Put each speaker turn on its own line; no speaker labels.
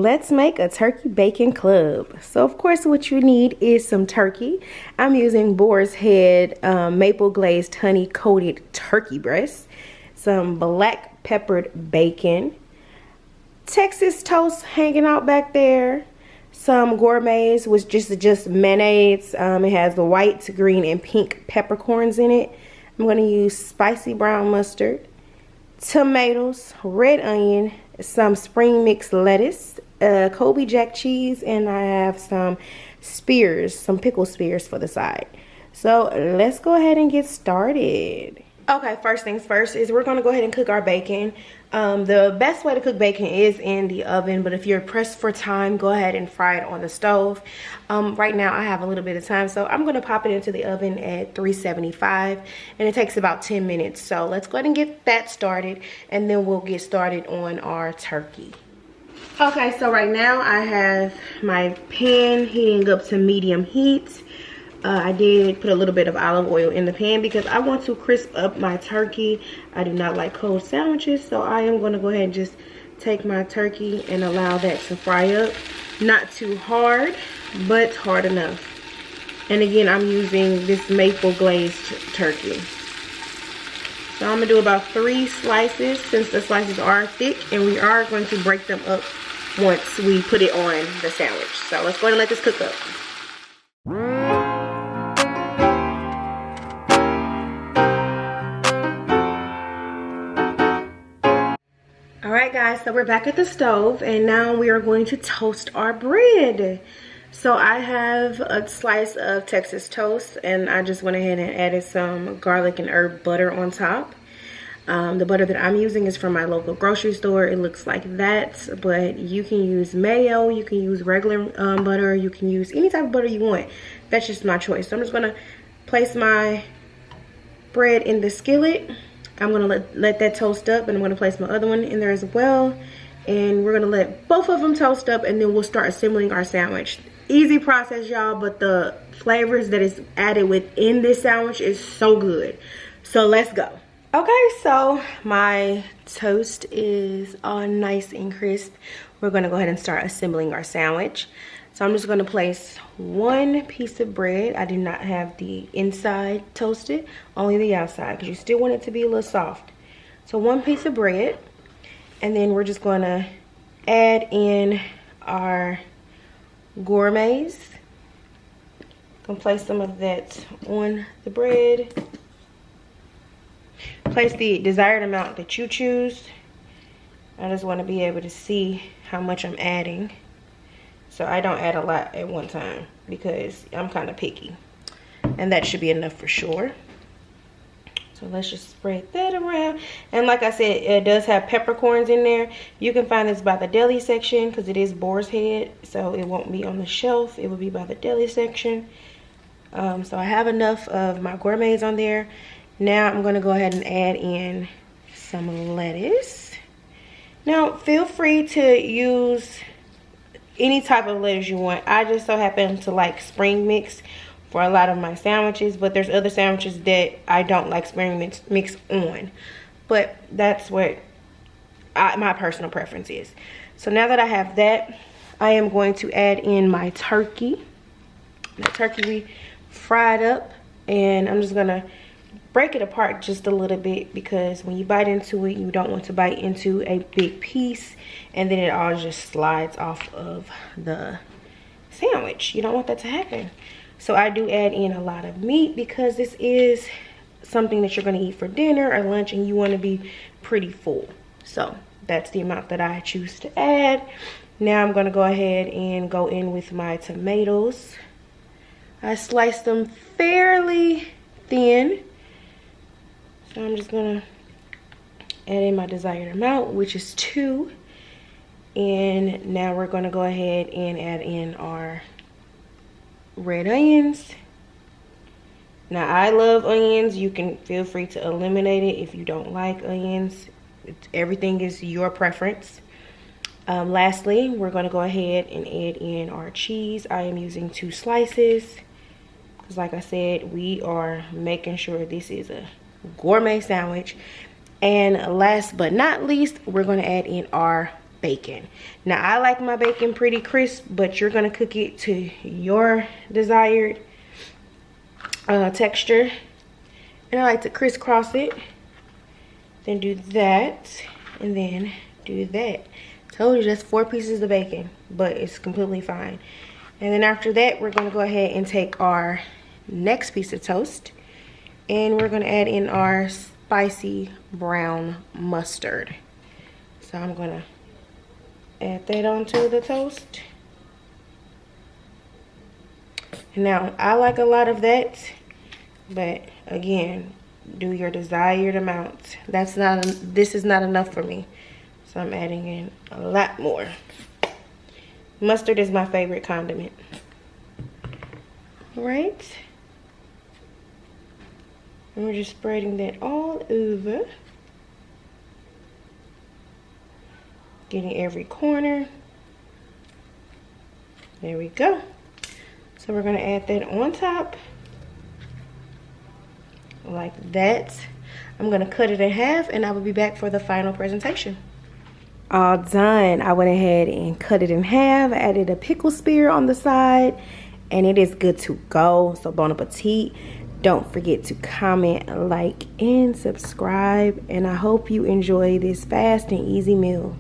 let's make a turkey bacon club. So of course what you need is some turkey. I'm using boar's head maple glazed honey coated turkey breast, some black peppered bacon, Texas toast hanging out back there, some gourmets which just mayonnaise. It has the white, green, and pink peppercorns in it. I'm going to use spicy brown mustard, tomatoes, red onion, some spring mix lettuce, Kobe Jack cheese, and I have some spears, some pickle spears for the side. So let's go ahead and get started. Okay, first things first is we're going to go ahead and cook our bacon. The best way to cook bacon is in the oven, but if you're pressed for time, go ahead and fry it on the stove. Right now I have a little bit of time, so I'm going to pop it into the oven at 375, and it takes about 10 minutes. So let's go ahead and get that started, and then we'll get started on our turkey. Okay, so right now I have my pan heating up to medium heat. I did put a little bit of olive oil in the pan because I want to crisp up my turkey. I do not like cold sandwiches, so I am going to go ahead and just take my turkey and allow that to fry up. Not too hard, but hard enough. And again, I'm using this maple glazed turkey. So I'm going to do about 3 slices since the slices are thick, and we are going to break them up once we put it on the sandwich. So let's go ahead and let this cook up. Alright guys, so we're back at the stove, and now we are going to toast our bread. So I have a slice of Texas toast, and I just went ahead and added some garlic and herb butter on top. The butter that I'm using is from my local grocery store. It looks like that, but you can use mayo, you can use regular butter, you can use any type of butter you want. That's just my choice. So I'm just going to place my bread in the skillet. I'm going to let that toast up, and I'm going to place my other one in there as well. And we're going to let both of them toast up, and then we'll start assembling our sandwich. Easy process, y'all, but the flavors that is added within this sandwich is so good. So let's go. Okay, so my toast is all nice and crisp. We're going to go ahead and start assembling our sandwich. So I'm just going to place 1 piece of bread. I do not have the inside toasted, only the outside, because you still want it to be a little soft. So 1 piece of bread, and then we're just going to add in our gourmets. Gonna place some of that on the bread. Place the desired amount that you choose. I just want to be able to see how much I'm adding. So I don't add a lot at one time because I'm kind of picky. And that should be enough for sure. So let's just spread that around. And like I said, it does have peppercorns in there. You can find this by the deli section because it is boar's head. So it won't be on the shelf. It will be by the deli section. So I have enough of my gourmets on there. Now I'm going to go ahead and add in some lettuce. Now feel free to use any type of lettuce you want. I just so happen to like spring mix for a lot of my sandwiches, but there's other sandwiches that I don't like spring mix on. But that's what my personal preference is. So now that I have that, I am going to add in my turkey. The turkey we fried up, and I'm just gonna break it apart just a little bit because when you bite into it, you don't want to bite into a big piece and then it all just slides off of the sandwich. You don't want that to happen. So I do add in a lot of meat because this is something that you're going to eat for dinner or lunch, and you want to be pretty full. So that's the amount that I choose to add. Now I'm going to go ahead and go in with my tomatoes. I sliced them fairly thin. So I'm just going to add in my desired amount, which is 2. And now we're going to go ahead and add in our red onions. Now I love onions. You can feel free to eliminate it if you don't like onions. Everything is your preference. Lastly, we're going to go ahead and add in our cheese. I am using 2 slices because like I said, we are making sure this is a gourmet sandwich. And last but not least, we're going to add in our bacon. Now I like my bacon pretty crisp, but you're gonna cook it to your desired texture. And I like to crisscross it, then do that, and then do that. Told you that's 4 pieces of bacon, but it's completely fine. And then after that, we're gonna go ahead and take our next piece of toast, and we're gonna add in our spicy brown mustard. So I'm gonna add that onto the toast. Now I like a lot of that, but again, do your desired amount. This is not enough for me, so I'm adding in a lot more. Mustard is my favorite condiment. All right, and we're just spreading that all over, getting every corner. There we go. So we're gonna add that on top like that. I'm gonna cut it in half, and I will be back for the final presentation. All done. I went ahead and cut it in half, added a pickle spear on the side, and it is good to go. So bon appetit. Don't forget to comment, like, and subscribe, and I hope you enjoy this fast and easy meal.